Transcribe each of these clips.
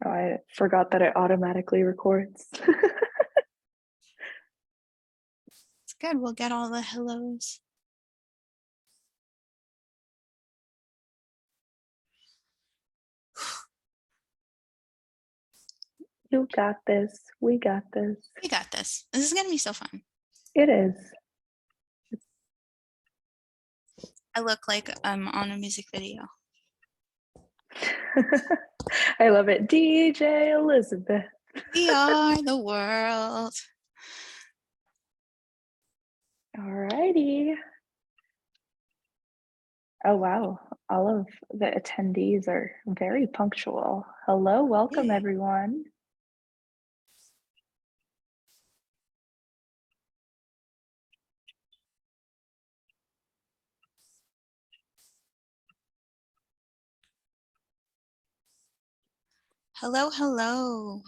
Oh, I forgot that it automatically records. It's good. We'll get all the hellos. You got this. We got this. We got this. This is going to be so fun. It is. I look like I'm on a music video. I love it. DJ Elizabeth. We are the world. Alrighty. Oh, wow. All of the attendees are very punctual. Hello, welcome Yeah. everyone. Hello, hello.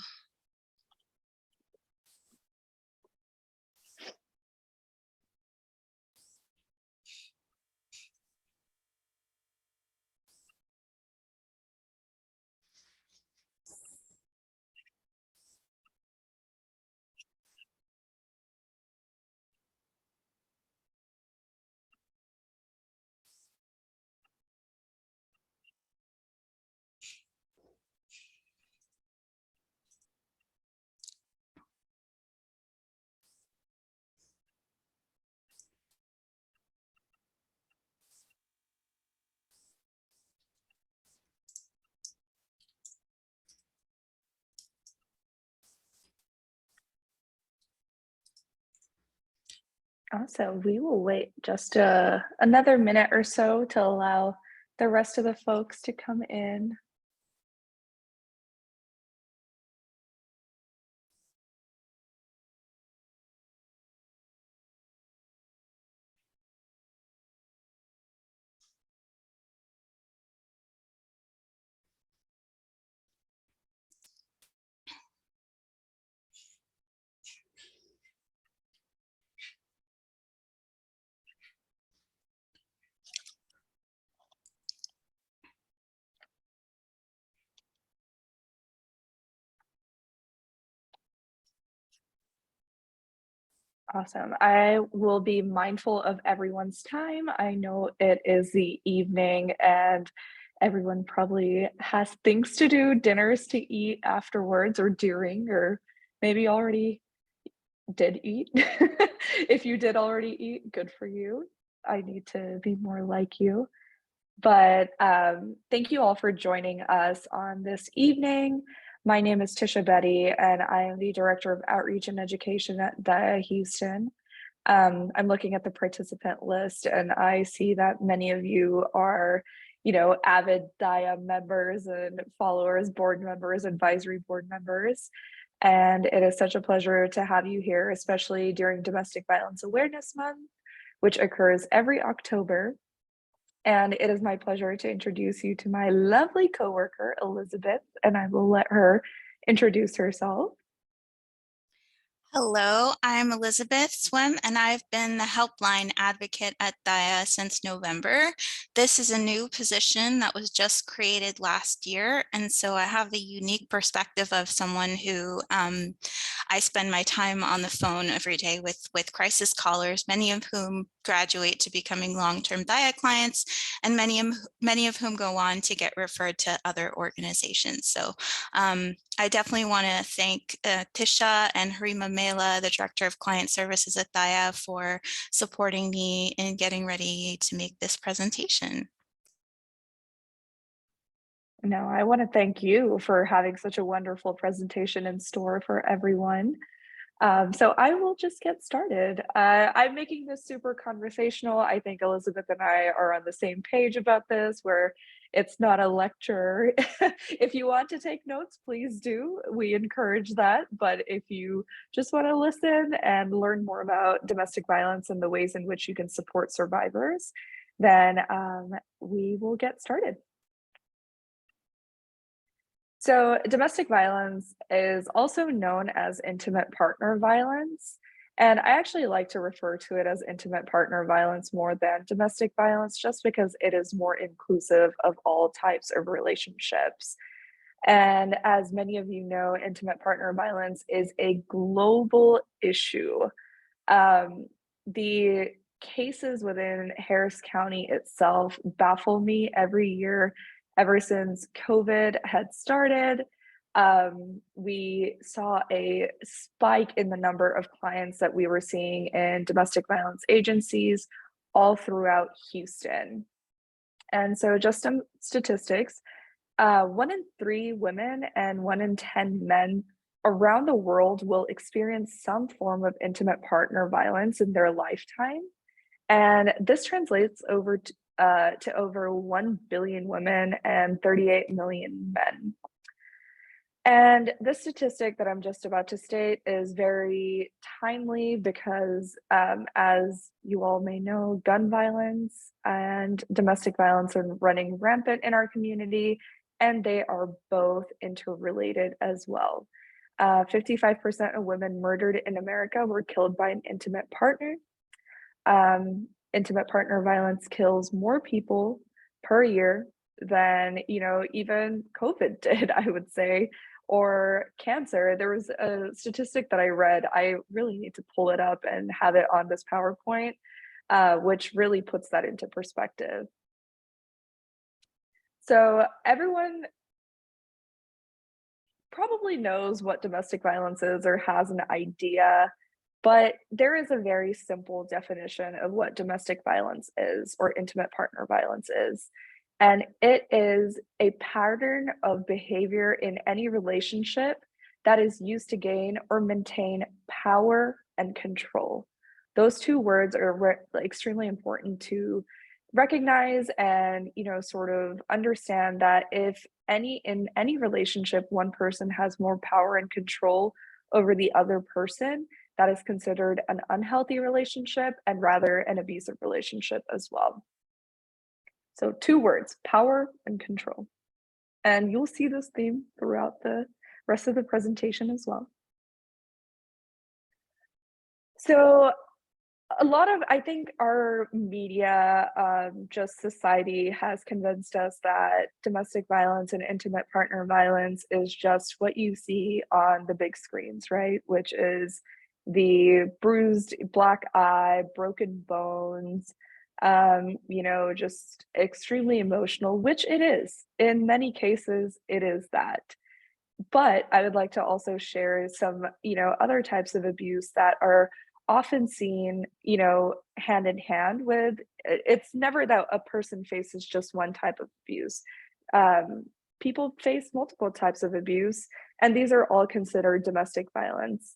Awesome. We will wait just another minute or so to allow the rest of the folks to come in. Awesome. I will be mindful of everyone's time. I know it is the evening and everyone probably has things to do, dinners to eat afterwards or during, or maybe already did eat. If you did already eat, good for you. I need to be more like you. But thank you all for joining us on this evening. My name is Tisha Betty, and I am the Director of Outreach and Education at Daya Houston. I'm looking at the participant list, and I see that many of you are, avid Daya members and followers, board members, advisory board members. And it is such a pleasure to have you here, especially during Domestic Violence Awareness Month, which occurs every October. And it is my pleasure to introduce you to my lovely coworker, Elizabeth, and I will let her introduce herself. Hello, I'm Elizabeth Swim, and I've been the helpline advocate at Daya since November. This is a new position that was just created last year, and so I have the unique perspective of someone who I spend my time on the phone every day with crisis callers, many of whom graduate to becoming long-term Daya clients, and many of whom go on to get referred to other organizations. So I definitely want to thank Tisha and Harima Mela, the Director of Client Services at Daya, for supporting me in getting ready to make this presentation. No, I want to thank you for having such a wonderful presentation in store for everyone. So I will just get started. I'm making this super conversational. I think Elizabeth and I are on the same page about this, where it's not a lecture. If you want to take notes, please do. We encourage that. But if you just want to listen and learn more about domestic violence and the ways in which you can support survivors, then we will get started. So, domestic violence is also known as intimate partner violence. And I actually like to refer to it as intimate partner violence more than domestic violence, just because it is more inclusive of all types of relationships. And as many of you know, intimate partner violence is a global issue. Um, the cases within Harris County itself baffle me every year ever since COVID had started. We saw a spike in the number of clients that we were seeing in domestic violence agencies all throughout Houston. And so, just some statistics, 1 in 3 women and 1 in 10 men around the world will experience some form of intimate partner violence in their lifetime. And this translates to over 1 billion women and 38 million men. And this statistic that I'm just about to state is very timely because, as you all may know, gun violence and domestic violence are running rampant in our community, and they are both interrelated as well. 55% of women murdered in America were killed by an intimate partner. Intimate partner violence kills more people per year than, even COVID did, I would say, or cancer. There was a statistic that I read. I really need to pull it up and have it on this PowerPoint, which really puts that into perspective. So everyone probably knows what domestic violence is or has an idea, but there is a very simple definition of what domestic violence is or intimate partner violence is. And it is a pattern of behavior in any relationship that is used to gain or maintain power and control. Those two words are extremely important to recognize and, sort of understand that if in any relationship one person has more power and control over the other person, that is considered an unhealthy relationship and rather an abusive relationship as well. So 2 words, power and control. And you'll see this theme throughout the rest of the presentation as well. So a lot of, I think, our media, just society has convinced us that domestic violence and intimate partner violence is just what you see on the big screens, right? Which is the bruised black eye, broken bones, just extremely emotional, which it is. In many cases, it is that. But I would like to also share some, other types of abuse that are often seen, hand in hand with it's never that a person faces just one type of abuse. People face multiple types of abuse, and these are all considered domestic violence.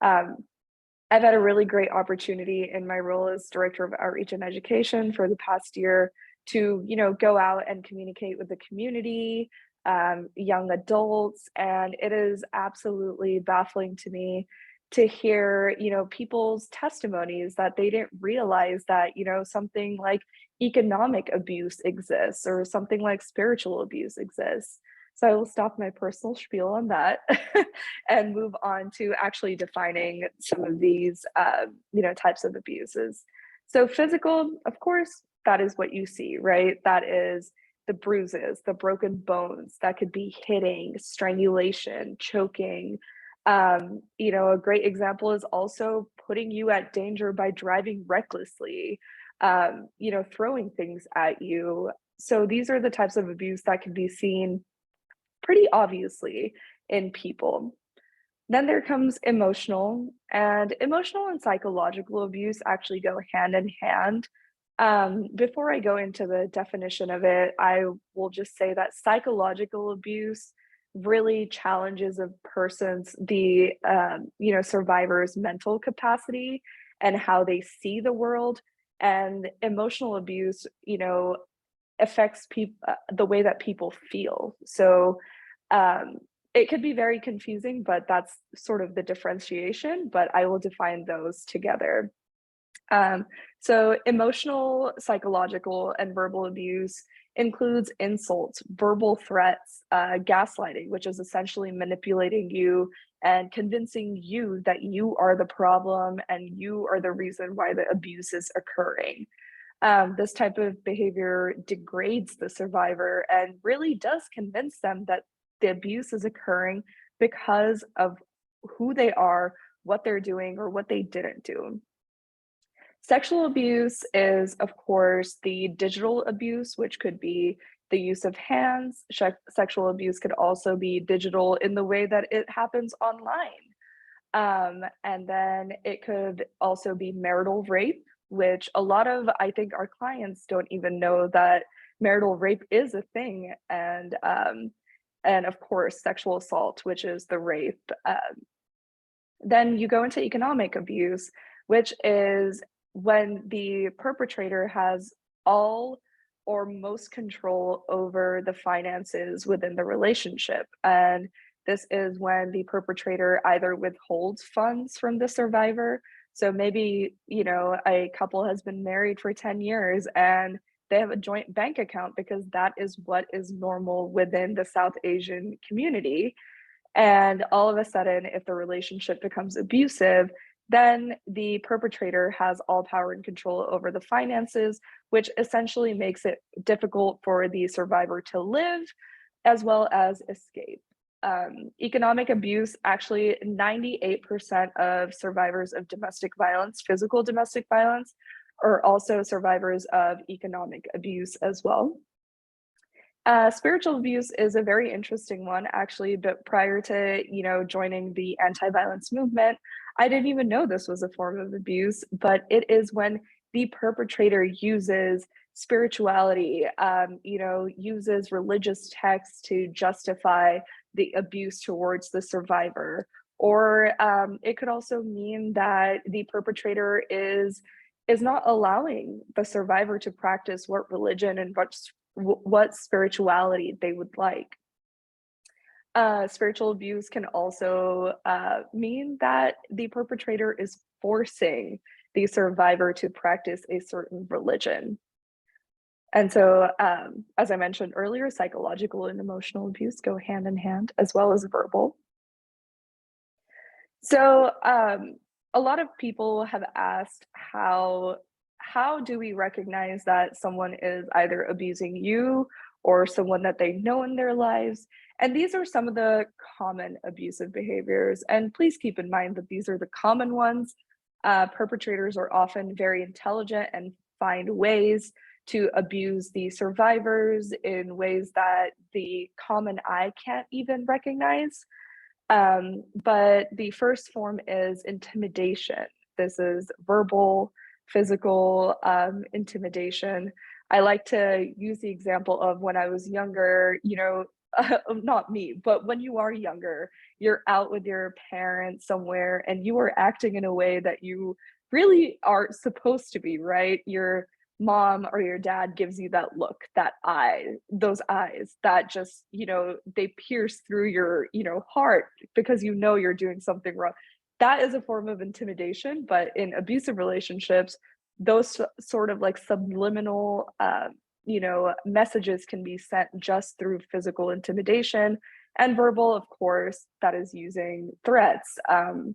Um, I've had a really great opportunity in my role as director of outreach and education for the past year to, go out and communicate with the community, young adults, and it is absolutely baffling to me to hear, people's testimonies that they didn't realize that, something like economic abuse exists or something like spiritual abuse exists. So I will stop my personal spiel on that and move on to actually defining some of these, types of abuses. So physical, of course, that is what you see, right? That is the bruises, the broken bones. That could be hitting, strangulation, choking. A great example is also putting you at danger by driving recklessly, throwing things at you. So these are the types of abuse that can be seen pretty obviously in people. Then there comes emotional and psychological abuse actually go hand in hand. Before I go into the definition of it, I will just say that psychological abuse really challenges a person's survivor's mental capacity and how they see the world. And emotional abuse, affects people the way that people feel. So um, it could be very confusing, but that's sort of the differentiation. But I will define those together. Um, so emotional, psychological, and verbal abuse includes insults, verbal threats, gaslighting, which is essentially manipulating you and convincing you that you are the problem and you are the reason why the abuse is occurring. This type of behavior degrades the survivor and really does convince them that the abuse is occurring because of who they are, what they're doing, or what they didn't do. Sexual abuse is, of course, the digital abuse, which could be the use of hands. Sexual abuse could also be digital in the way that it happens online. And then it could also be marital rape, which a lot of, I think, our clients don't even know that marital rape is a thing. And of course, sexual assault, which is the rape. Then you go into economic abuse, which is when the perpetrator has all or most control over the finances within the relationship. And this is when the perpetrator either withholds funds from the survivor. So maybe, a couple has been married for 10 years and they have a joint bank account because that is what is normal within the South Asian community. And all of a sudden, if the relationship becomes abusive, then the perpetrator has all power and control over the finances, which essentially makes it difficult for the survivor to live as well as escape. Economic abuse, actually, 98% of survivors of domestic violence, physical domestic violence, are also survivors of economic abuse as well. Spiritual abuse is a very interesting one, actually. But prior to joining the anti-violence movement, I didn't even know this was a form of abuse. But it is when the perpetrator uses spirituality, uses religious texts to justify the abuse towards the survivor. Or it could also mean that the perpetrator is not allowing the survivor to practice what religion and what spirituality they would like. Spiritual abuse can also mean that the perpetrator is forcing the survivor to practice a certain religion. And so, as I mentioned earlier, psychological and emotional abuse go hand in hand, as well as verbal. So, a lot of people have asked how do we recognize that someone is either abusing you or someone that they know in their lives? And these are some of the common abusive behaviors. And please keep in mind that these are the common ones. Perpetrators are often very intelligent and find ways to abuse the survivors in ways that the common eye can't even recognize. But the first form is intimidation. This is verbal, physical intimidation. I like to use the example of when I was younger, not me, but when you are younger, you're out with your parents somewhere and you are acting in a way that you really aren't supposed to be, right? Your mom or your dad gives you that look, that eye, those eyes that just, they pierce through your, heart because you're doing something wrong. That is a form of intimidation, but in abusive relationships, those sort of like subliminal, messages can be sent just through physical intimidation and verbal, of course, that is using threats. And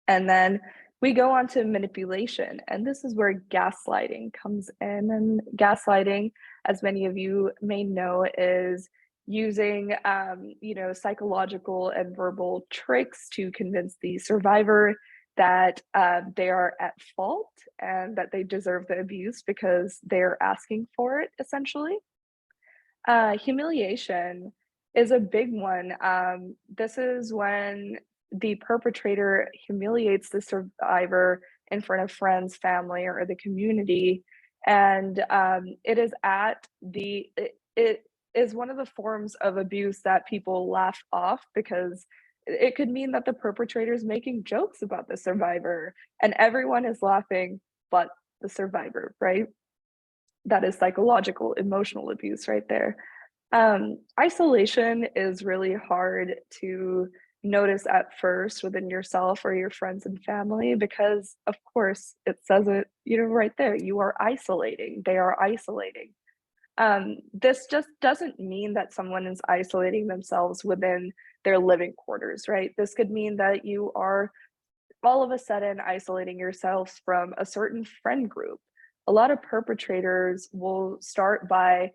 then we go on to manipulation, and this is where gaslighting comes in. And gaslighting, as many of you may know, is using psychological and verbal tricks to convince the survivor that they are at fault and that they deserve the abuse because they're asking for it, essentially. Humiliation is a big one. This is when the perpetrator humiliates the survivor in front of friends, family, or the community. And it is one of the forms of abuse that people laugh off because it could mean that the perpetrator is making jokes about the survivor and everyone is laughing but the survivor, right? That is psychological, emotional abuse right there. Isolation is really hard to notice at first within yourself or your friends and family because, of course, it says it, right there. You are isolating. They are isolating. This just doesn't mean that someone is isolating themselves within their living quarters, right? This could mean that you are all of a sudden isolating yourselves from a certain friend group. A lot of perpetrators will start by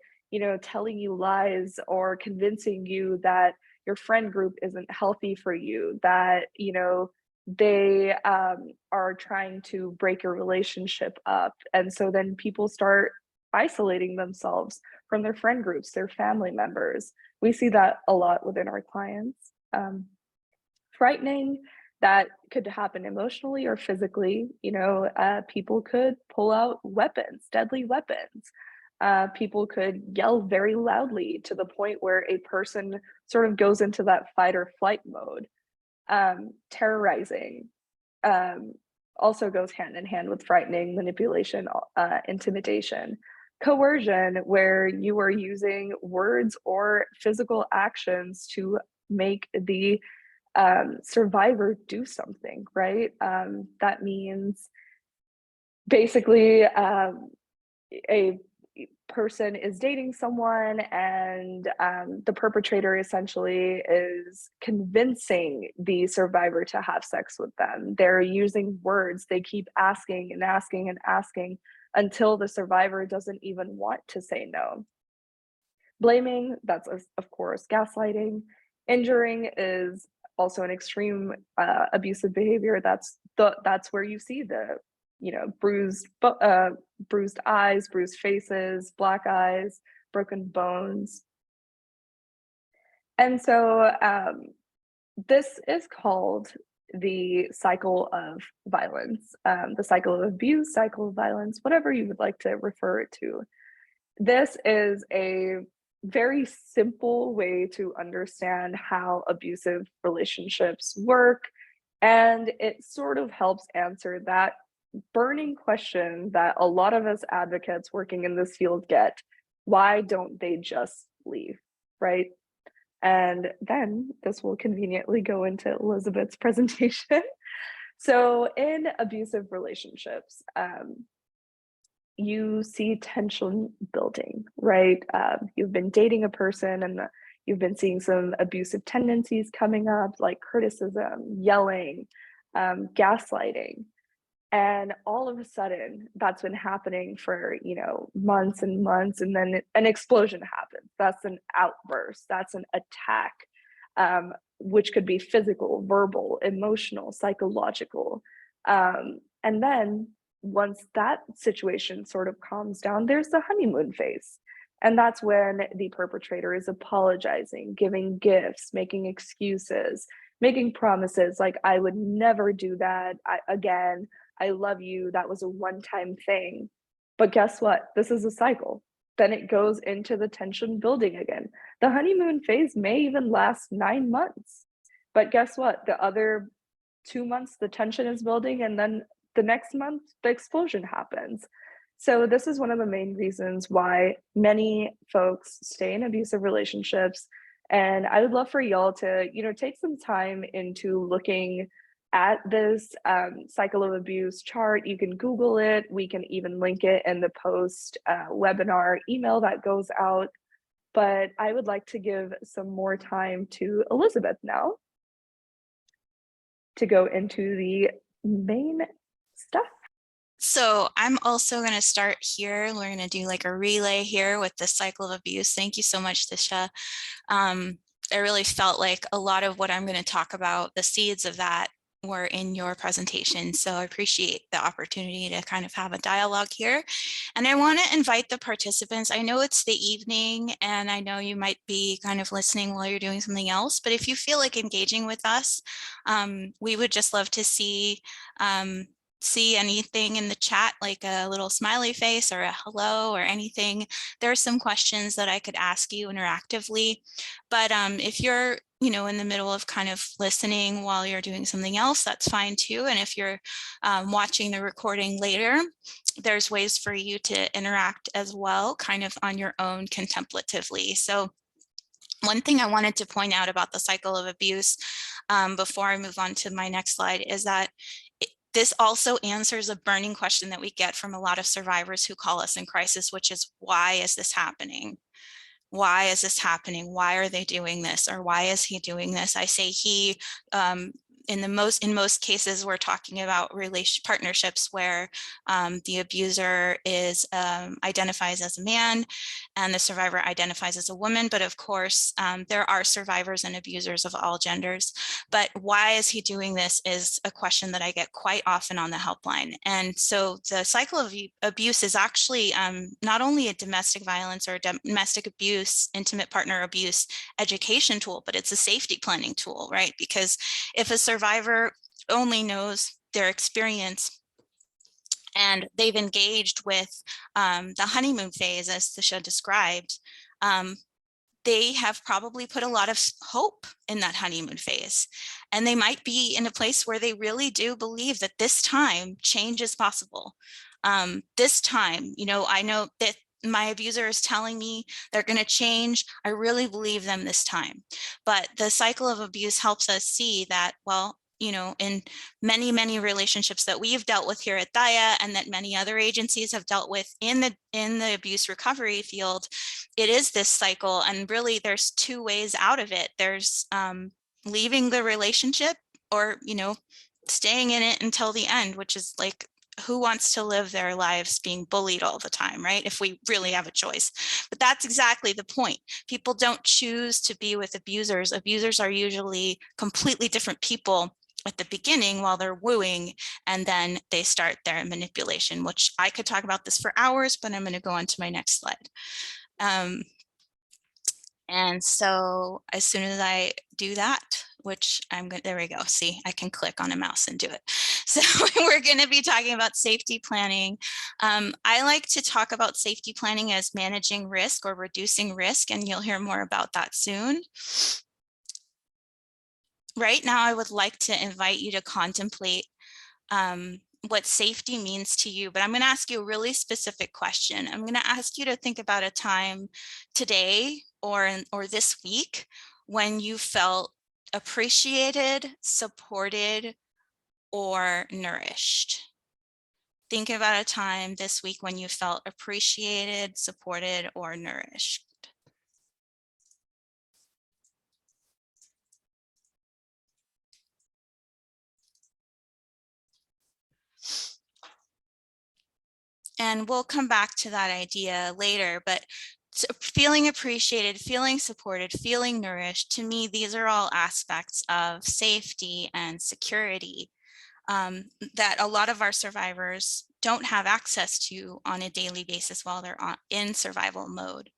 telling you lies or convincing you that your friend group isn't healthy for you, that, they are trying to break your relationship up. And so then people start isolating themselves from their friend groups, their family members. We see that a lot within our clients. Frightening, that could happen emotionally or physically. People could pull out weapons, deadly weapons. People could yell very loudly to the point where a person sort of goes into that fight or flight mode. Terrorizing um, also goes hand in hand with frightening, manipulation, intimidation. Coercion, where you are using words or physical actions to make the survivor do something, right? That means basically a person is dating someone and the perpetrator essentially is convincing the survivor to have sex with them. They're using words, they keep asking and asking and asking until the survivor doesn't even want to say no. Blaming, that's of course gaslighting. Injuring is also an extreme abusive behavior. That's where you see the bruised eyes, bruised faces, black eyes, broken bones. And so this is called the cycle of violence, the cycle of abuse, cycle of violence, whatever you would like to refer it to. This is a very simple way to understand how abusive relationships work. And it sort of helps answer that burning question that a lot of us advocates working in this field get: why don't they just leave? Right. And then this will conveniently go into Elizabeth's presentation. So, in abusive relationships, you see tension building, right? You've been dating a person and you've been seeing some abusive tendencies coming up, like criticism, yelling, gaslighting. And all of a sudden, that's been happening for, months and months. And then an explosion happens. That's an outburst, that's an attack, which could be physical, verbal, emotional, psychological. And then once that situation sort of calms down, there's the honeymoon phase. And that's when the perpetrator is apologizing, giving gifts, making excuses, making promises like, I would never do that again. I love you. That was a one time thing. But guess what? This is a cycle. Then it goes into the tension building again. The honeymoon phase may even last 9 months. But guess what? The other 2 months, the tension is building. And then the next month, the explosion happens. So, this is one of the main reasons why many folks stay in abusive relationships. And I would love for y'all to, take some time into looking at this cycle of abuse chart. You can Google it. We can even link it in the post webinar email that goes out. But I would like to give some more time to Elizabeth now to go into the main stuff. So I'm also going to start here. We're going to do like a relay here with the cycle of abuse. Thank you so much, Tisha. I really felt like a lot of what I'm going to talk about, the seeds of that were in your presentation. So I appreciate the opportunity to kind of have a dialogue here. And I want to invite the participants. I know it's the evening and I know you might be kind of listening while you're doing something else, but if you feel like engaging with us, we would just love to see anything in the chat, like a little smiley face or a hello or anything. There are some questions that I could ask you interactively, but if you're in the middle of kind of listening while you're doing something else, that's fine too. And if you're watching the recording later, there's ways for you to interact as well, kind of on your own contemplatively. So one thing I wanted to point out about the cycle of abuse before I move on to my next slide is that this also answers a burning question that we get from a lot of survivors who call us in crisis, which is, why is this happening? Why is this happening? Why are they doing this? Or why is he doing this? I say he, in most cases, we're talking about partnerships where the abuser is identifies as a man and the survivor identifies as a woman. But of course, there are survivors and abusers of all genders. But why is he doing this is a question that I get quite often on the helpline. And so the cycle of abuse is actually not only a domestic violence or domestic abuse, intimate partner abuse education tool, but it's a safety planning tool, right? Because if a survivor only knows their experience and they've engaged with the honeymoon phase, as Tisha described, they have probably put a lot of hope in that honeymoon phase. And they might be in a place where they really do believe that this time change is possible. This time, I know that my abuser is telling me they're going to change. I really believe them this time. But the cycle of abuse helps us see that, well, in many, many relationships that we've dealt with here at Daya and that many other agencies have dealt with in the abuse recovery field, it is this cycle. And really, there's two ways out of it. There's leaving the relationship or, staying in it until the end, which is like, who wants to live their lives being bullied all the time, right? If we really have a choice. But that's exactly the point. People don't choose to be with abusers. Abusers are usually completely different people at the beginning while they're wooing, and then they start their manipulation, which I could talk about this for hours, but I'm going to go on to my next slide. And so as soon as I do that, which I'm going, there we go. See, I can click on a mouse and do it. So we're going to be talking about safety planning. I like to talk about safety planning as managing risk or reducing risk, and you'll hear more about that soon. Right now, I would like to invite you to contemplate what safety means to you, but I'm going to ask you a really specific question. I'm going to ask you to think about a time today or this week when you felt appreciated, supported, or nourished. Think about a time this week when you felt appreciated, supported, or nourished. And we'll come back to that idea later, but feeling appreciated, feeling supported, feeling nourished, to me, these are all aspects of safety and security that a lot of our survivors don't have access to on a daily basis while they're in survival mode.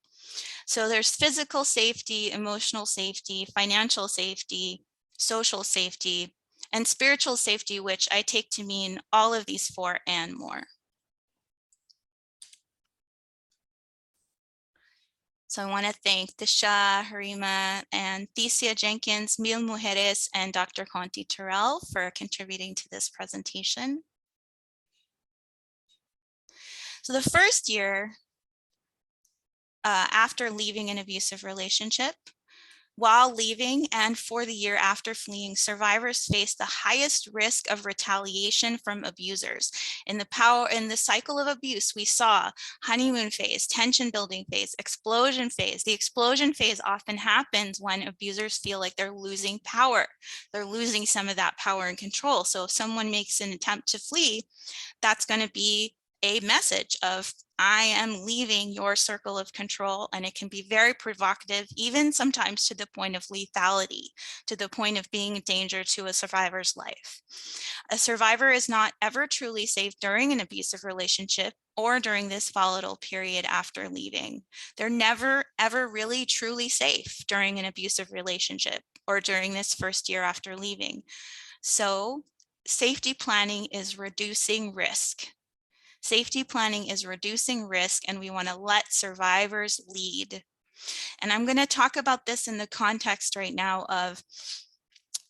So there's physical safety, emotional safety, financial safety, social safety, and spiritual safety, which I take to mean all of these four and more. So I want to thank Tisha, Harima, and Thesia Jenkins, Mil Mujeres, and Dr. Conti Terrell for contributing to this presentation. So the first year after leaving an abusive relationship, while leaving and for the year after fleeing, survivors face the highest risk of retaliation from abusers. In the cycle of abuse, we saw honeymoon phase, tension building phase, explosion phase. The explosion phase often happens when abusers feel like they're losing power. They're losing some of that power and control. So if someone makes an attempt to flee, that's going to be a message of, I am leaving your circle of control, and it can be very provocative, even sometimes to the point of lethality, to the point of being a danger to a survivor's life. A survivor is not ever truly safe during an abusive relationship or during this volatile period after leaving. They're never, ever really truly safe during an abusive relationship or during this first year after leaving. So safety planning is reducing risk. Safety planning is reducing risk, and we want to let survivors lead. And I'm going to talk about this in the context right now of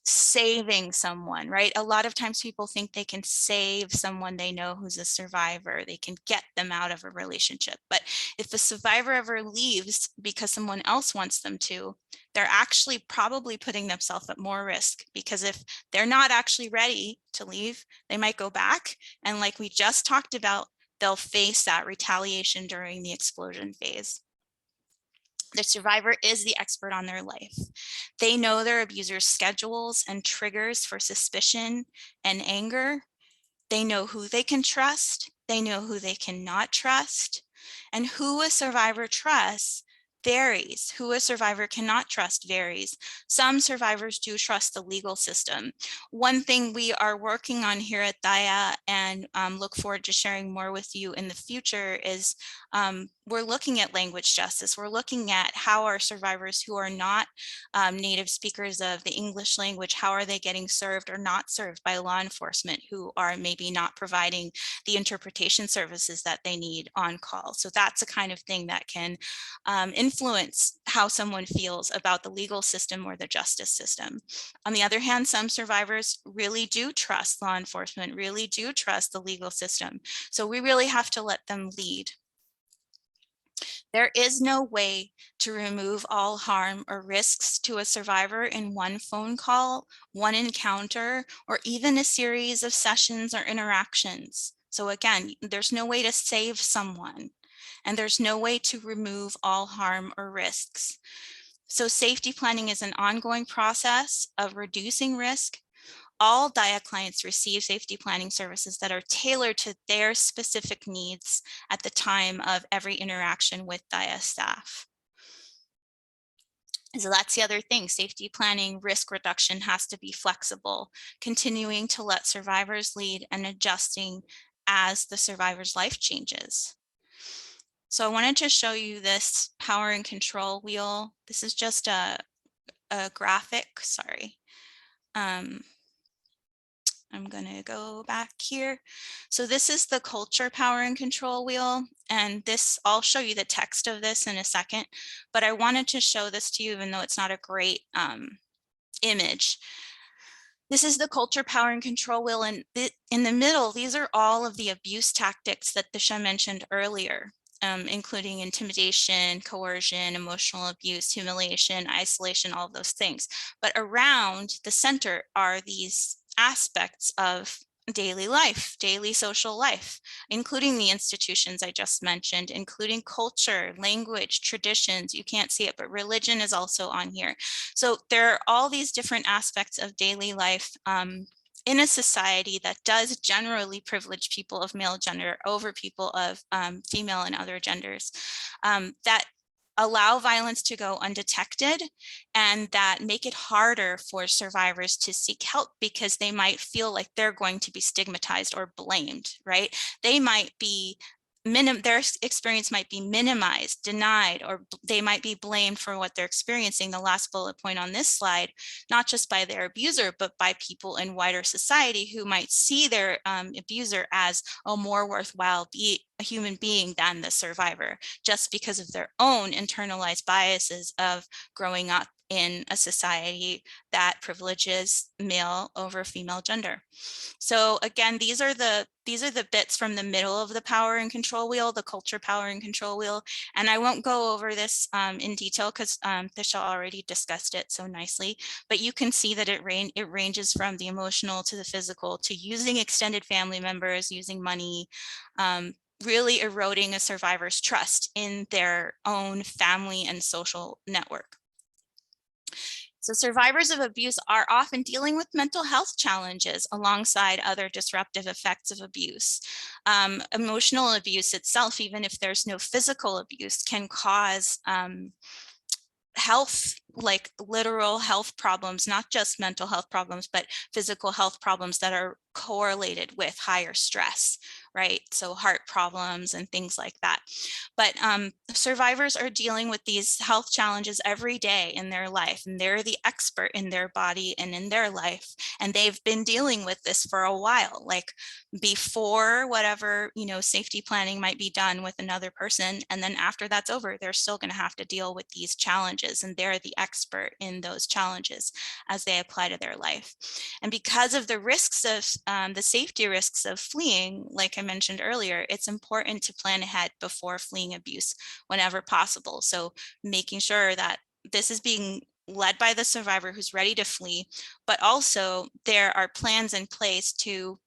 saving someone, right? A lot of times people think they can save someone they know who's a survivor. They can get them out of a relationship. But if a survivor ever leaves because someone else wants them to, they're actually probably putting themselves at more risk, because if they're not actually ready to leave, they might go back. And like we just talked about, they'll face that retaliation during the explosion phase. The survivor is the expert on their life. They know their abuser's schedules and triggers for suspicion and anger. They know who they can trust. They know who they cannot trust. And who a survivor trusts varies. Who a survivor cannot trust varies. Some survivors do trust the legal system. One thing we are working on here at Daya, and look forward to sharing more with you in the future, is we're looking at language justice. We're looking at how our survivors who are not native speakers of the English language, how are they getting served or not served by law enforcement who are maybe not providing the interpretation services that they need on call. So that's a kind of thing that can influence how someone feels about the legal system or the justice system. On the other hand, some survivors really do trust law enforcement, really do trust the legal system. So we really have to let them lead. There is no way to remove all harm or risks to a survivor in one phone call, one encounter, or even a series of sessions or interactions. So again, there's no way to save someone, and there's no way to remove all harm or risks. So safety planning is an ongoing process of reducing risk. All Daya clients receive safety planning services that are tailored to their specific needs at the time of every interaction with Daya staff. So that's the other thing, safety planning, risk reduction has to be flexible, continuing to let survivors lead and adjusting as the survivor's life changes. So I wanted to show you this power and control wheel. This is just a graphic, sorry. I'm going to go back here. So this is the culture power and control wheel. And this, I'll show you the text of this in a second, but I wanted to show this to you even though it's not a great image. This is the culture power and control wheel. And in the middle, these are all of the abuse tactics that Disha mentioned earlier, including intimidation, coercion, emotional abuse, humiliation, isolation, all of those things. But around the center are these aspects of daily life, daily social life, including the institutions I just mentioned, including culture, language, traditions. You can't see it, but religion is also on here. So there are all these different aspects of daily life in a society that does generally privilege people of male gender over people of female and other genders, that allow violence to go undetected and that make it harder for survivors to seek help because they might feel like they're going to be stigmatized or blamed, right? They might be their experience might be minimized, denied, or they might be blamed for what they're experiencing. The last bullet point on this slide, not just by their abuser, but by people in wider society who might see their abuser as a more worthwhile a human being than the survivor, just because of their own internalized biases of growing up in a society that privileges male over female gender. So again, these are the bits from the middle of the power and control wheel, the culture power and control wheel. And I won't go over this in detail because Thisha already discussed it so nicely, but you can see that it ranges from the emotional to the physical to using extended family members, using money, really eroding a survivor's trust in their own family and social network. So survivors of abuse are often dealing with mental health challenges alongside other disruptive effects of abuse. Emotional abuse itself, even if there's no physical abuse, can cause health, like literal health problems, not just mental health problems, but physical health problems that are correlated with higher stress, right? So heart problems and things like that. But survivors are dealing with these health challenges every day in their life, and they're the expert in their body and in their life. And they've been dealing with this for a while, like before whatever, safety planning might be done with another person. And then after that's over, they're still going to have to deal with these challenges. And they're the expert in those challenges as they apply to their life. And because of the risks of the safety risks of fleeing, like I mentioned earlier, it's important to plan ahead before fleeing abuse whenever possible. So making sure that this is being led by the survivor who's ready to flee, but also there are plans in place to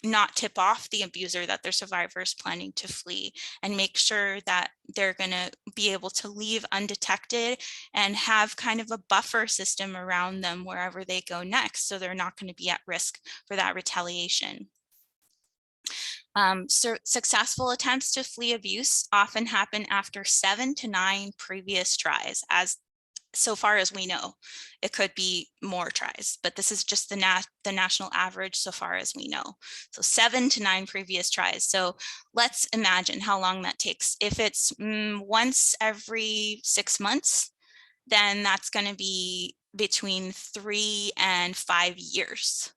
not tip off the abuser that their survivor is planning to flee, and make sure that they're going to be able to leave undetected and have kind of a buffer system around them wherever they go next, so they're not going to be at risk for that retaliation. So successful attempts to flee abuse often happen after 7 to 9 previous tries, as so far as we know. It could be more tries, but this is just the national average so far as we know. So 7 to 9 previous tries. So let's imagine how long that takes. If it's once every 6 months, then that's going to be between 3 and 5 years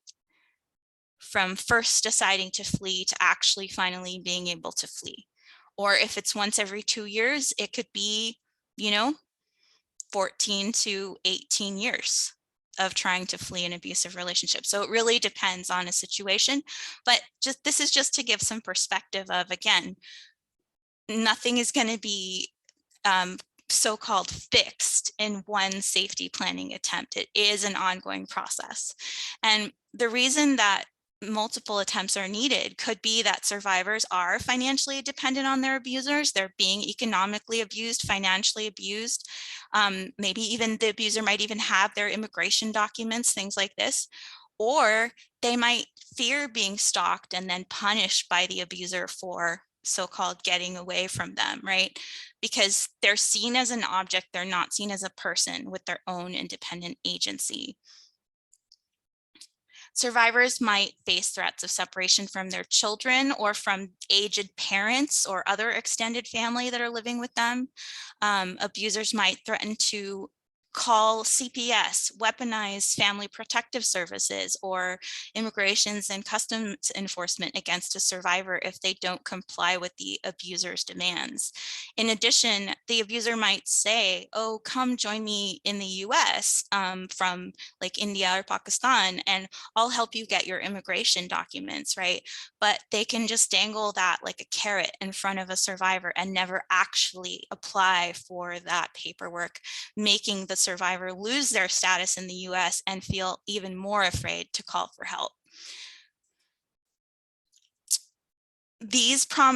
from first deciding to flee to actually finally being able to flee. Or if it's once every 2 years, it could be, you know, 14 to 18 years of trying to flee an abusive relationship. So it really depends on a situation, but just this is just to give some perspective of, again, nothing is going to be so-called fixed in one safety planning attempt. It is an ongoing process. And the reason that multiple attempts are needed could be that survivors are financially dependent on their abusers. They're being economically abused, financially abused. Maybe even the abuser might even have their immigration documents, things like this. Or they might fear being stalked and then punished by the abuser for so-called getting away from them, right? Because they're seen as an object, they're not seen as a person with their own independent agency. Survivors might face threats of separation from their children or from aged parents or other extended family that are living with them. Abusers might threaten to call CPS, weaponize family protective services, or immigrations and customs enforcement against a survivor if they don't comply with the abuser's demands. In addition, the abuser might say, oh, come join me in the US from like India or Pakistan, and I'll help you get your immigration documents, right? But they can just dangle that like a carrot in front of a survivor and never actually apply for that paperwork, making the survivor lose their status in the US and feel even more afraid to call for help.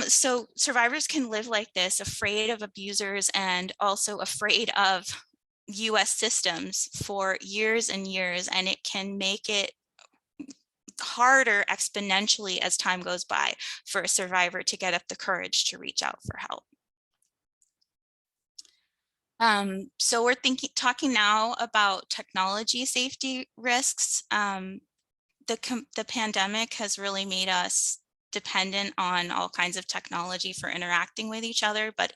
So survivors can live like this, afraid of abusers and also afraid of US systems for years and years, and it can make it harder exponentially as time goes by for a survivor to get up the courage to reach out for help. So we're talking now about technology safety risks. The pandemic has really made us dependent on all kinds of technology for interacting with each other, but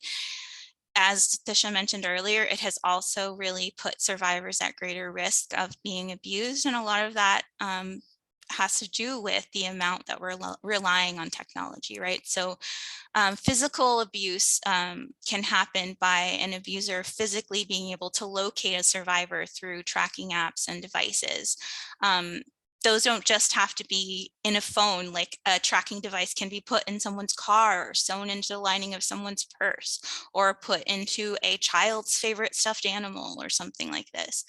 as Tisha mentioned earlier, it has also really put survivors at greater risk of being abused, and a lot of that has to do with the amount that we're relying on technology, right? So physical abuse can happen by an abuser physically being able to locate a survivor through tracking apps and devices. Those don't just have to be in a phone, like a tracking device can be put in someone's car or sewn into the lining of someone's purse or put into a child's favorite stuffed animal or something like this.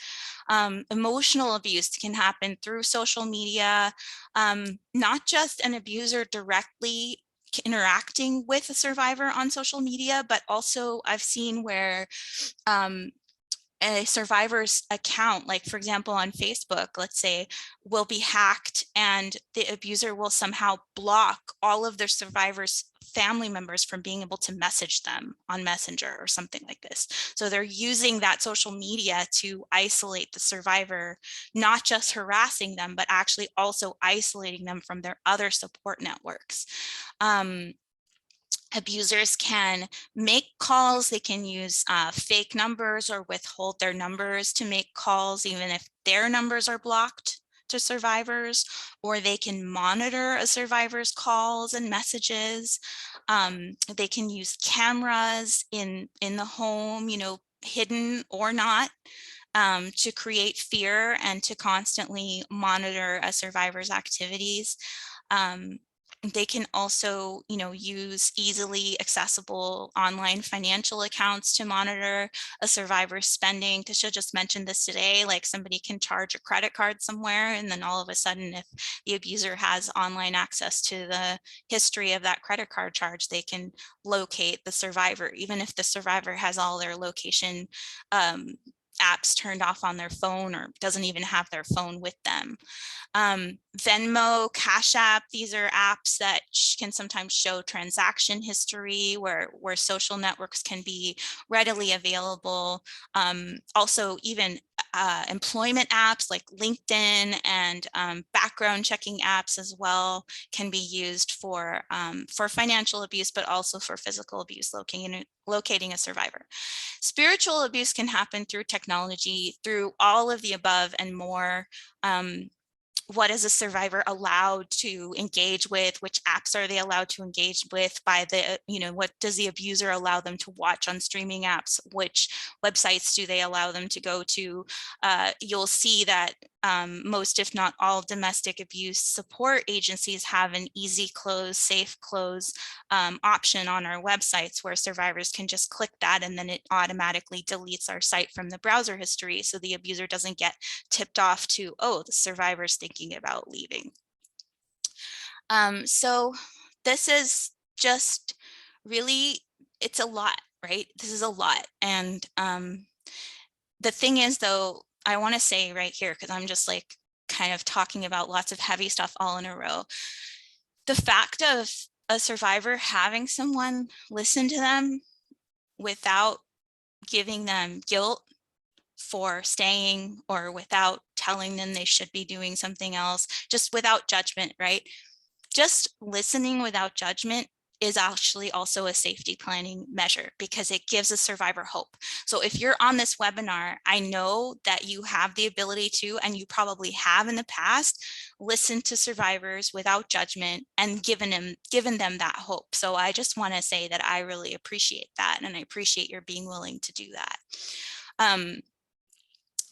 Emotional abuse can happen through social media, not just an abuser directly interacting with a survivor on social media, but also I've seen where a survivor's account, like for example on Facebook, let's say, will be hacked and the abuser will somehow block all of their survivors' family members from being able to message them on Messenger or something like this. So they're using that social media to isolate the survivor, not just harassing them, but actually also isolating them from their other support networks. Abusers can make calls, they can use fake numbers or withhold their numbers to make calls, even if their numbers are blocked to survivors, or they can monitor a survivor's calls and messages. They can use cameras in the home, you know, hidden or not, to create fear and to constantly monitor a survivor's activities. They can also, use easily accessible online financial accounts to monitor a survivor's spending. Tasha just mentioned this today, like somebody can charge a credit card somewhere, and then all of a sudden, if the abuser has online access to the history of that credit card charge, they can locate the survivor, even if the survivor has all their location um, apps turned off on their phone or doesn't even have their phone with them. Venmo, Cash App, these are apps that can sometimes show transaction history where social networks can be readily available. Also, even employment apps like LinkedIn and background checking apps as well can be used for financial abuse, but also for physical abuse, locating a survivor. Spiritual abuse can happen through technology, through all of the above and more. What is a survivor allowed to engage with? Which apps are they allowed to engage with? By the, what does the abuser allow them to watch on streaming apps? Which websites do they allow them to go to? You'll see that most, if not all, domestic abuse support agencies have an easy close, safe close option on our websites where survivors can just click that, and then it automatically deletes our site from the browser history, so the abuser doesn't get tipped off to, oh, the survivor's thinking about leaving. So this is just really, it's a lot, right? This is a lot. And the thing is, though, I want to say right here, because I'm just like kind of talking about lots of heavy stuff all in a row. The fact of a survivor having someone listen to them without giving them guilt for staying, or without telling them they should be doing something else, just without judgment, right? Just listening without judgment is actually also a safety planning measure, because it gives a survivor hope. So if you're on this webinar, I know that you have the ability to, and you probably have in the past, listen to survivors without judgment and given them that hope. So I just want to say that I really appreciate that, and I appreciate your being willing to do that.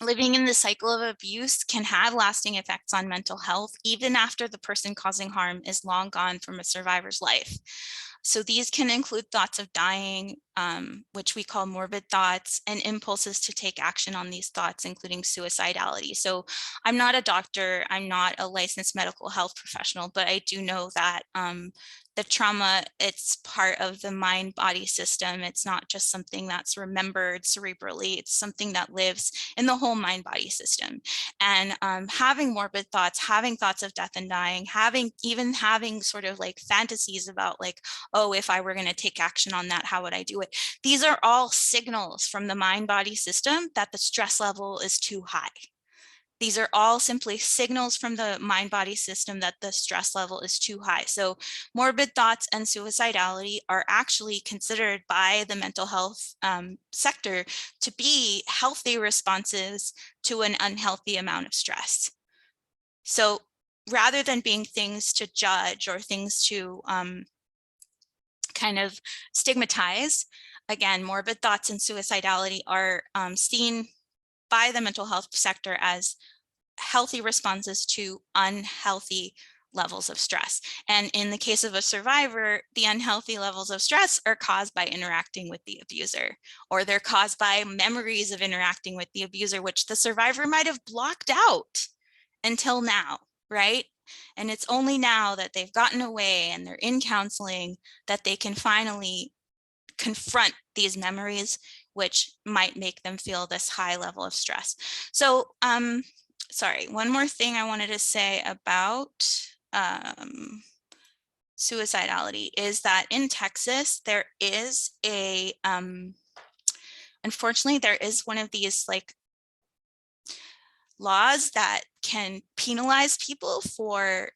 Living in the cycle of abuse can have lasting effects on mental health, even after the person causing harm is long gone from a survivor's life. So these can include thoughts of dying, which we call morbid thoughts, and impulses to take action on these thoughts, including suicidality. So I'm not a doctor, I'm not a licensed medical health professional, but I do know that the trauma, it's part of the mind-body system. It's not just something that's remembered cerebrally, it's something that lives in the whole mind-body system. And having morbid thoughts, having thoughts of death and dying, even having sort of like fantasies about like, oh, if I were going to take action on that, how would I do it? These are all signals from the mind-body system that the stress level is too high. These are all simply signals from the mind-body system that the stress level is too high. So morbid thoughts and suicidality are actually considered by the mental health sector to be healthy responses to an unhealthy amount of stress. So rather than being things to judge or things to kind of stigmatize, again, morbid thoughts and suicidality are seen by the mental health sector as healthy responses to unhealthy levels of stress. And in the case of a survivor, the unhealthy levels of stress are caused by interacting with the abuser, or they're caused by memories of interacting with the abuser, which the survivor might have blocked out until now, right? And it's only now that they've gotten away and they're in counseling that they can finally confront these memories, which might make them feel this high level of stress. So sorry, one more thing I wanted to say about suicidality is that in Texas, there is a, unfortunately, there is one of these like laws that can penalize people for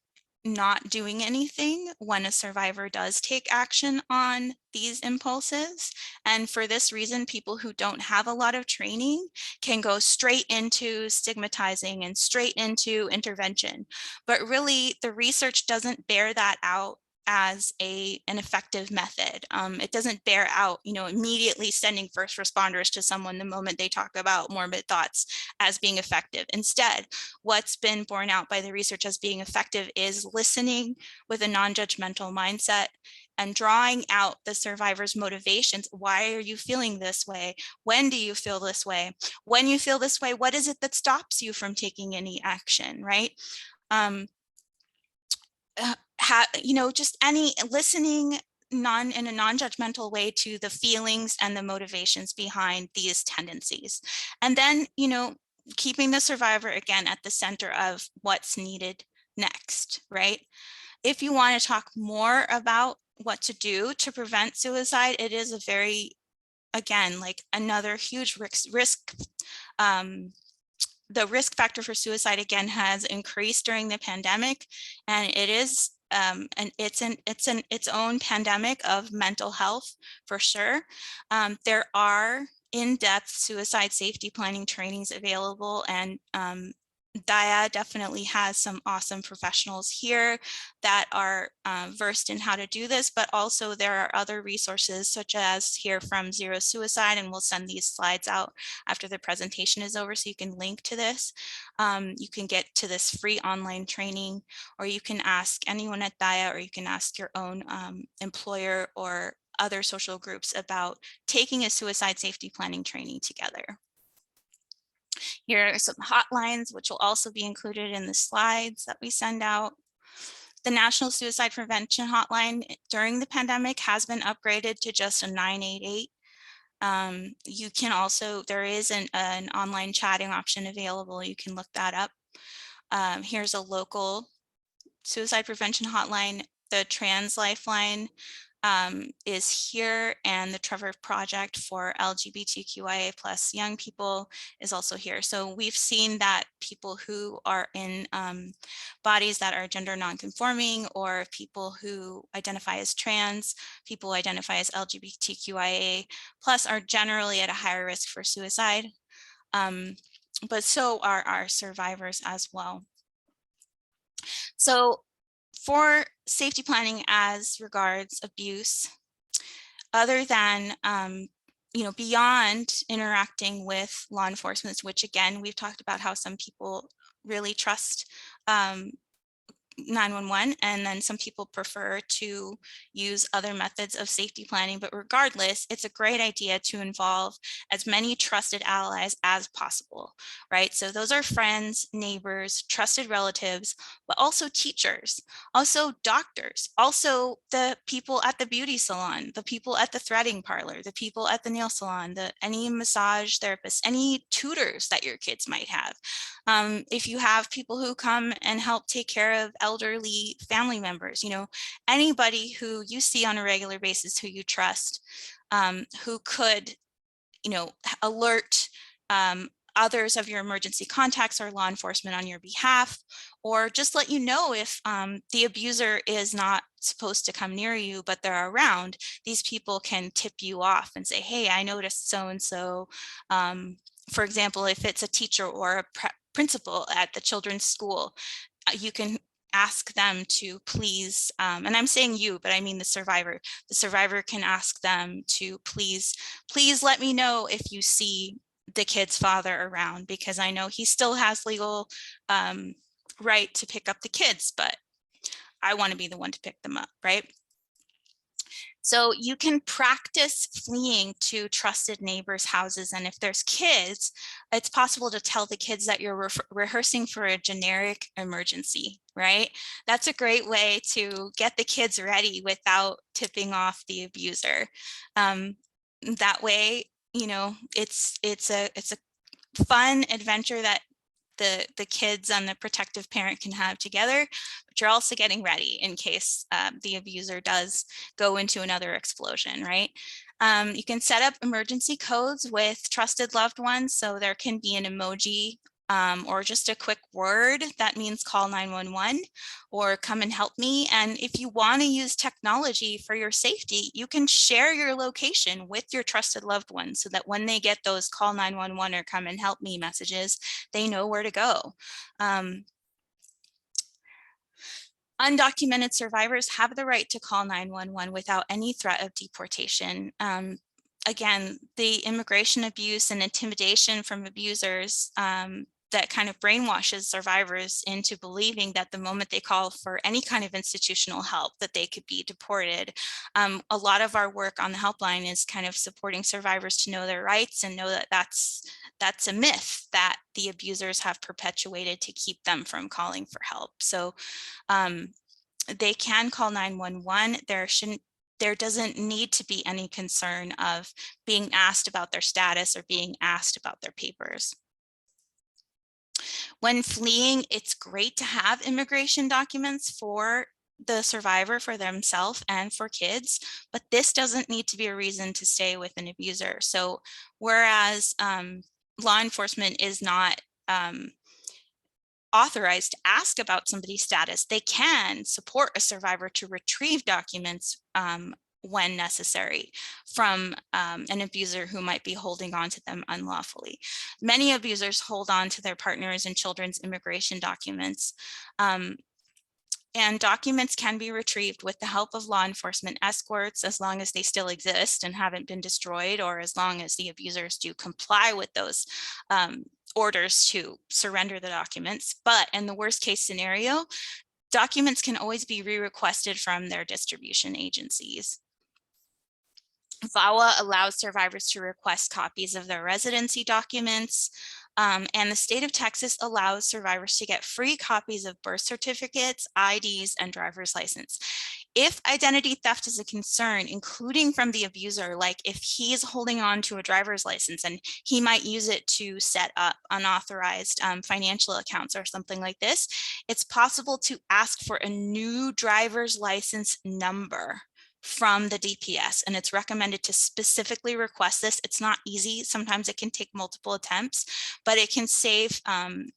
not doing anything when a survivor does take action on these impulses. And for this reason, people who don't have a lot of training can go straight into stigmatizing and straight into intervention. But really, the research doesn't bear that out as an effective method. It doesn't bear out, immediately sending first responders to someone the moment they talk about morbid thoughts as being effective. Instead, what's been borne out by the research as being effective is listening with a non-judgmental mindset and drawing out the survivor's motivations. Why are you feeling this way? When do you feel this way? When you feel this way, what is it that stops you from taking any action, right? Um, just any listening in a non-judgmental way to the feelings and the motivations behind these tendencies. And then, keeping the survivor again at the center of what's needed next, right? If you want to talk more about what to do to prevent suicide, it is a very, again, like another huge risk. The risk factor for suicide again has increased during the pandemic, and it is and it's its own pandemic of mental health for sure. There are in-depth suicide safety planning trainings available, and Daya definitely has some awesome professionals here that are versed in how to do this, but also there are other resources such as here from Zero Suicide, and we'll send these slides out after the presentation is over so you can link to this. You can get to this free online training, or you can ask anyone at Daya, or you can ask your own employer or other social groups about taking a suicide safety planning training together. Here are some hotlines, which will also be included in the slides that we send out. The National Suicide Prevention Hotline during the pandemic has been upgraded to just a 988. You can also, there is an online chatting option available. You can look that up. Here's a local suicide prevention hotline. The Trans Lifeline is here, and the Trevor Project for LGBTQIA plus young people is also here. So we've seen that people who are in bodies that are gender nonconforming, or people who identify as trans, people who identify as LGBTQIA plus are generally at a higher risk for suicide. But so are our survivors as well. So for safety planning as regards abuse, other than beyond interacting with law enforcement, which again, we've talked about how some people really trust 911, and then some people prefer to use other methods of safety planning. But regardless, it's a great idea to involve as many trusted allies as possible, right? So those are friends, neighbors, trusted relatives, but also teachers, also doctors, also the people at the beauty salon, the people at the threading parlor, the people at the nail salon, any massage therapists, any tutors that your kids might have. If you have people who come and help take care of elderly family members, anybody who you see on a regular basis who you trust, who could, alert others of your emergency contacts or law enforcement on your behalf, or just let you know if the abuser is not supposed to come near you, but they're around. These people can tip you off and say, hey, I noticed so-and-so. For example, if it's a teacher or a principal at the children's school, you can ask them to please, and I'm saying you, but I mean the survivor. The survivor can ask them to please let me know if you see the kid's father around, because I know he still has legal right to pick up the kids, but I want to be the one to pick them up, right? So you can practice fleeing to trusted neighbors' houses. And if there's kids, it's possible to tell the kids that you're rehearsing for a generic emergency, right? That's a great way to get the kids ready without tipping off the abuser. That way, it's a fun adventure that the kids and the protective parent can have together, but you're also getting ready in case the abuser does go into another explosion, right? You can set up emergency codes with trusted loved ones. So there can be an emoji or just a quick word that means call 911 or come and help me. And if you want to use technology for your safety, you can share your location with your trusted loved ones so that when they get those call 911 or come and help me messages, they know where to go. Undocumented survivors have the right to call 911 without any threat of deportation. Again, the immigration abuse and intimidation from abusers that kind of brainwashes survivors into believing that the moment they call for any kind of institutional help that they could be deported. A lot of our work on the helpline is kind of supporting survivors to know their rights and know that that's a myth that the abusers have perpetuated to keep them from calling for help. So they can call 911. There doesn't need to be any concern of being asked about their status or being asked about their papers. When fleeing, it's great to have immigration documents for the survivor, for themselves and for kids, but this doesn't need to be a reason to stay with an abuser. So whereas law enforcement is not authorized to ask about somebody's status, they can support a survivor to retrieve documents when necessary from an abuser who might be holding on to them unlawfully. Many abusers hold on to their partners and children's immigration documents. And documents can be retrieved with the help of law enforcement escorts as long as they still exist and haven't been destroyed, or as long as the abusers do comply with those orders to surrender the documents. But in the worst case scenario, documents can always be re-requested from their distribution agencies. VAWA allows survivors to request copies of their residency documents, and the state of Texas allows survivors to get free copies of birth certificates, IDs, and driver's license. If identity theft is a concern, including from the abuser, like if he's holding on to a driver's license and he might use it to set up unauthorized financial accounts or something like this, it's possible to ask for a new driver's license number from the DPS, and it's recommended to specifically request this. It's not easy. Sometimes it can take multiple attempts, but it can save,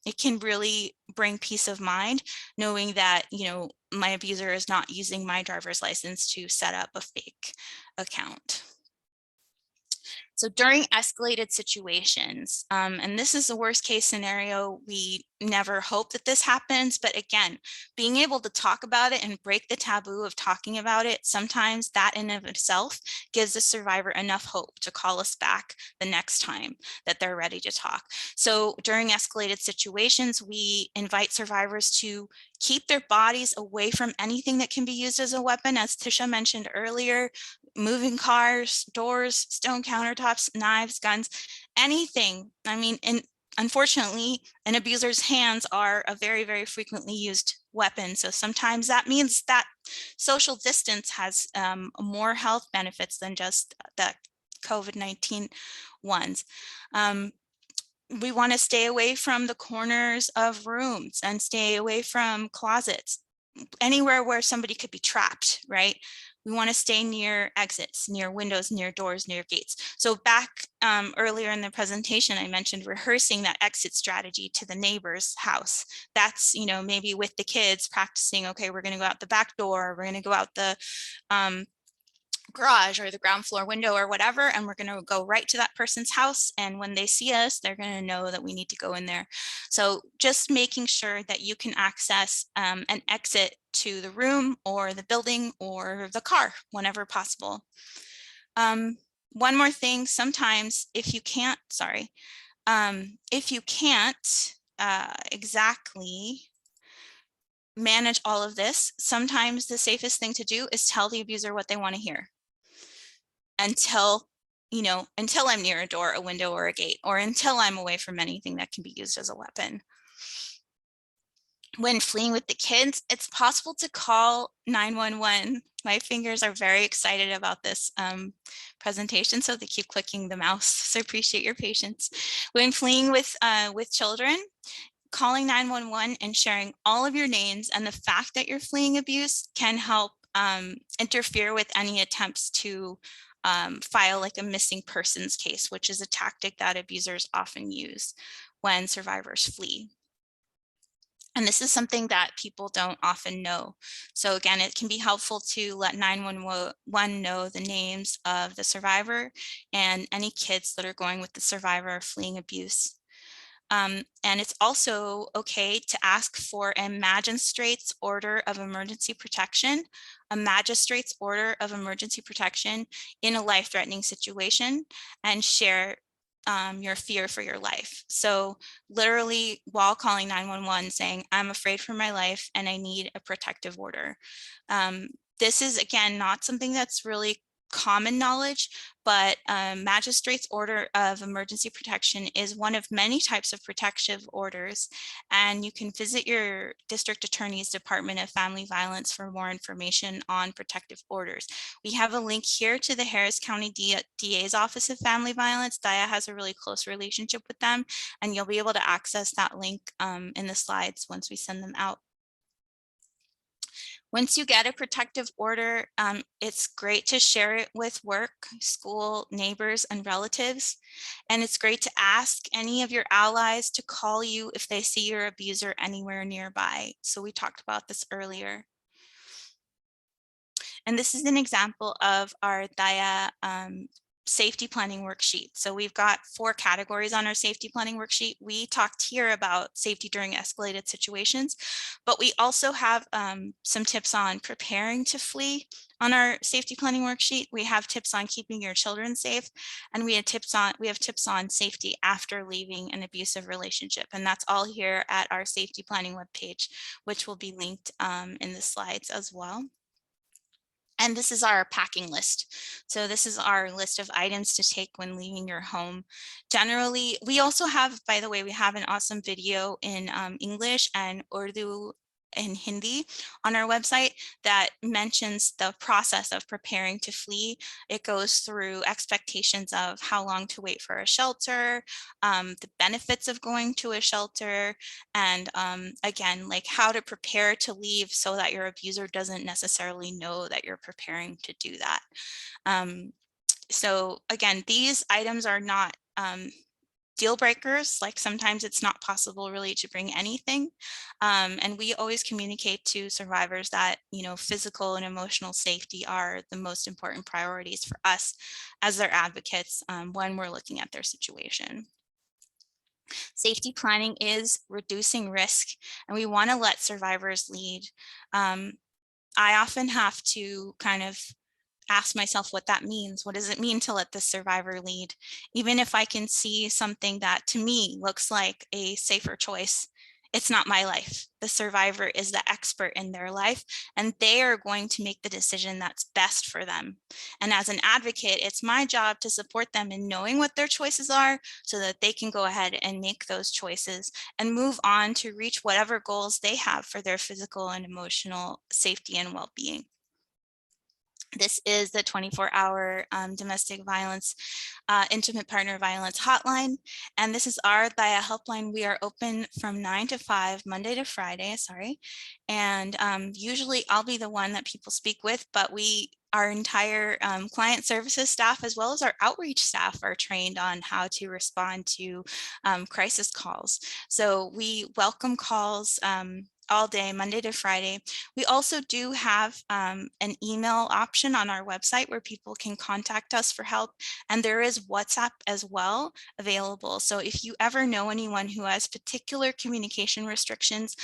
it can really bring peace of mind knowing that, you know, my abuser is not using my driver's license to set up a fake account. So during escalated situations, and this is the worst case scenario, we never hope that this happens, but again, being able to talk about it and break the taboo of talking about it, sometimes that in of itself gives the survivor enough hope to call us back the next time that they're ready to talk. So during escalated situations, we invite survivors to keep their bodies away from anything that can be used as a weapon, as Tisha mentioned earlier, moving cars, doors, stone countertops, knives, guns, anything. I mean, and unfortunately, an abuser's hands are a very, very frequently used weapon. So sometimes that means that social distance has more health benefits than just the COVID-19 ones. We want to stay away from the corners of rooms and stay away from closets, anywhere where somebody could be trapped, right? We want to stay near exits, near windows, near doors, near gates. So back earlier in the presentation, I mentioned rehearsing that exit strategy to the neighbor's house. That's, you know, maybe with the kids practicing, okay, we're going to go out the back door, we're going to go out the garage or the ground floor window or whatever, and we're going to go right to that person's house, and when they see us, they're going to know that we need to go in there. So just making sure that you can access an exit to the room or the building or the car whenever possible. One more thing, sometimes if you can't exactly manage all of this, sometimes the safest thing to do is tell the abuser what they want to hear until, you know, until I'm near a door, a window, or a gate, or until I'm away from anything that can be used as a weapon. When fleeing with the kids, it's possible to call 911. My fingers are very excited about this presentation, so they keep clicking the mouse. So I appreciate your patience. When fleeing with children, calling 911 and sharing all of your names and the fact that you're fleeing abuse can help interfere with any attempts to file like a missing persons case, which is a tactic that abusers often use when survivors flee. And this is something that people don't often know. So again, it can be helpful to let 911 know the names of the survivor and any kids that are going with the survivor fleeing abuse. And it's also okay to ask for a magistrate's order of emergency protection, in a life-threatening situation, and share your fear for your life. So literally while calling 911 saying, I'm afraid for my life and I need a protective order. This is, again, not something that's really common knowledge, but magistrate's order of emergency protection is one of many types of protective orders, and you can visit your district attorney's Department of Family Violence for more information on protective orders. We have a link here to the Harris County DA's Office of Family Violence. Daya has a really close relationship with them, and you'll be able to access that link in the slides once we send them out. Once you get a protective order, it's great to share it with work, school, neighbors, and relatives. And it's great to ask any of your allies to call you if they see your abuser anywhere nearby. So we talked about this earlier. And this is an example of our Daya safety planning worksheet. So we've got 4 categories on our safety planning worksheet. We talked here about safety during escalated situations, but we also have some tips on preparing to flee on our safety planning worksheet. We have tips on keeping your children safe, and we have tips on safety after leaving an abusive relationship. And that's all here at our safety planning webpage, which will be linked in the slides as well. And this is our packing list. So this is our list of items to take when leaving your home. Generally, we also have, by the way, we have an awesome video in English and Urdu and Hindi on our website that mentions the process of preparing to flee. It goes through expectations of how long to wait for a shelter, the benefits of going to a shelter, and again, like how to prepare to leave so that your abuser doesn't necessarily know that you're preparing to do that. So again, these items are not deal breakers. Like sometimes it's not possible really to bring anything. And we always communicate to survivors that, you know, physical and emotional safety are the most important priorities for us as their advocates when we're looking at their situation. Safety planning is reducing risk, and we want to let survivors lead. I often have to kind of ask myself what that means. What does it mean to let the survivor lead? Even if I can see something that to me looks like a safer choice, it's not my life. The survivor is the expert in their life, and they are going to make the decision that's best for them. And as an advocate, it's my job to support them in knowing what their choices are so that they can go ahead and make those choices and move on to reach whatever goals they have for their physical and emotional safety and well-being. This is the 24-hour domestic violence, intimate partner violence hotline. And this is our Daya helpline. We are open from 9 to 5, Monday to Friday, And usually I'll be the one that people speak with, but our entire client services staff, as well as our outreach staff, are trained on how to respond to crisis calls. So we welcome calls all day, Monday to Friday. We also do have an email option on our website where people can contact us for help. And there is WhatsApp as well available. So if you ever know anyone who has particular communication restrictions,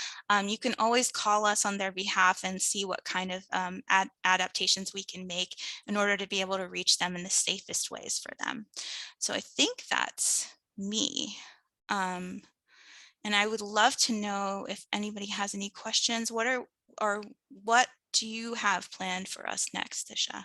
you can always call us on their behalf and see what kind of adaptations we can make in order to be able to reach them in the safest ways for them. So I think that's me. And I would love to know if anybody has any questions. What do you have planned for us next, Disha?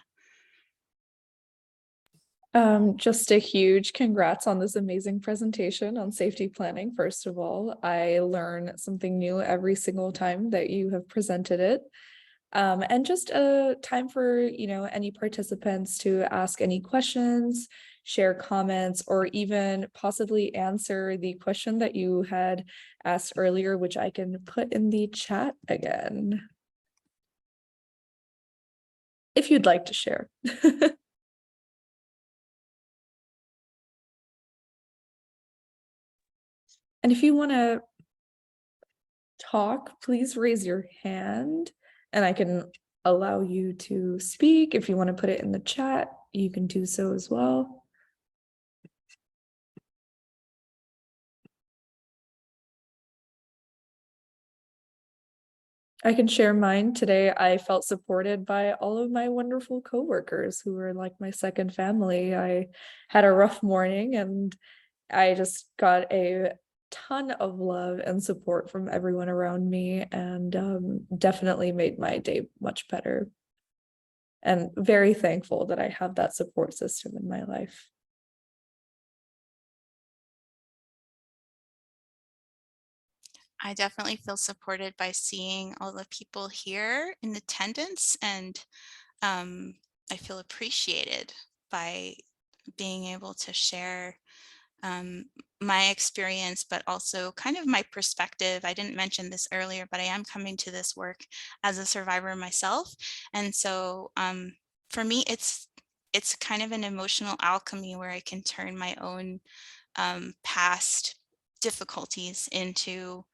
Just a huge congrats on this amazing presentation on safety planning. First of all, I learn something new every single time that you have presented it. And just a time for, any participants to ask any questions, share comments, or even possibly answer the question that you had asked earlier, which I can put in the chat again, if you'd like to share. And if you want to talk, please raise your hand and I can allow you to speak. If you want to put it in the chat, you can do so as well. I can share mine. Today, I felt supported by all of my wonderful coworkers who were like my second family. I had a rough morning and I just got a ton of love and support from everyone around me and definitely made my day much better. And very thankful that I have that support system in my life. I definitely feel supported by seeing all the people here in attendance, and um, I feel appreciated by being able to share um, my experience, but also kind of my perspective. I didn't mention this earlier, but I am coming to this work as a survivor myself. And so for me, it's kind of an emotional alchemy where I can turn my own past difficulties into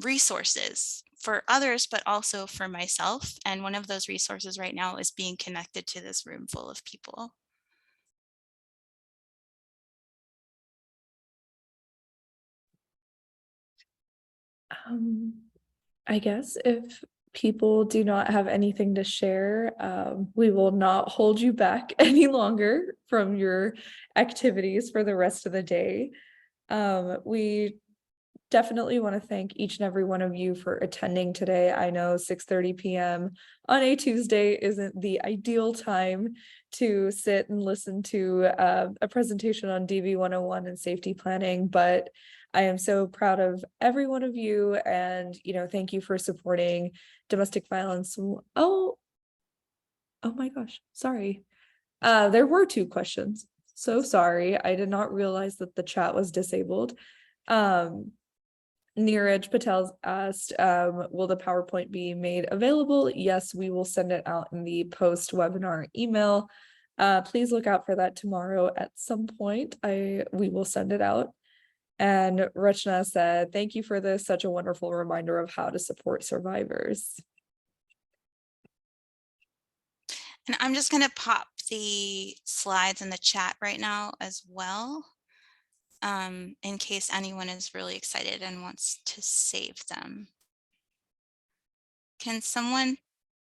resources for others, but also for myself. And one of those resources right now is being connected to this room full of people. Um, I guess if people do not have anything to share, we will not hold you back any longer from your activities for the rest of the day. We definitely want to thank each and every one of you for attending today. I know 6:30 p.m. on a Tuesday isn't the ideal time to sit and listen to a presentation on DV 101 and safety planning, but I am so proud of every one of you and thank you for supporting domestic violence. Oh my gosh, sorry. There were two questions. So sorry. I did not realize that the chat was disabled. Um, Neeraj Patel's asked, will the PowerPoint be made available? Yes, we will send it out in the post-webinar email. Please look out for that tomorrow at some point. We will send it out. And Rachna said, thank you for this, such a wonderful reminder of how to support survivors. And I'm just going to pop the slides in the chat right now as well, in case anyone is really excited and wants to save them. Can someone,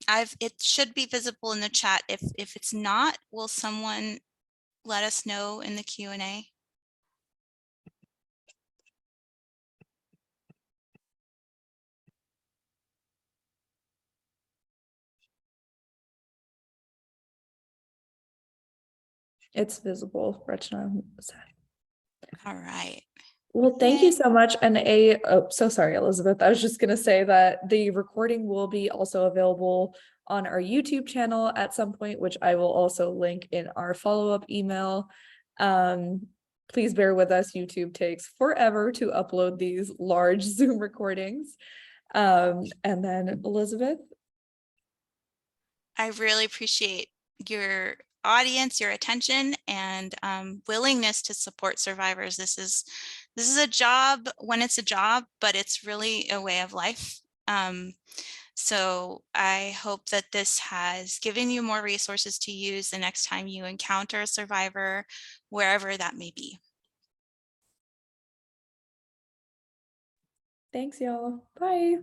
it should be visible in the chat. If it's not, will someone let us know in the Q&A? It's visible, Rachna. All right. Well, thank you Yay. so much. And so sorry, Elizabeth. I was just going to say that the recording will be also available on our YouTube channel at some point, which I will also link in our follow-up email. Please bear with us. YouTube takes forever to upload these large Zoom recordings. And then Elizabeth. I really appreciate your audience, your attention, and willingness to support survivors. This is a job when it's a job, but it's really a way of life. So I hope that this has given you more resources to use the next time you encounter a survivor, wherever that may be. Thanks, y'all. Bye.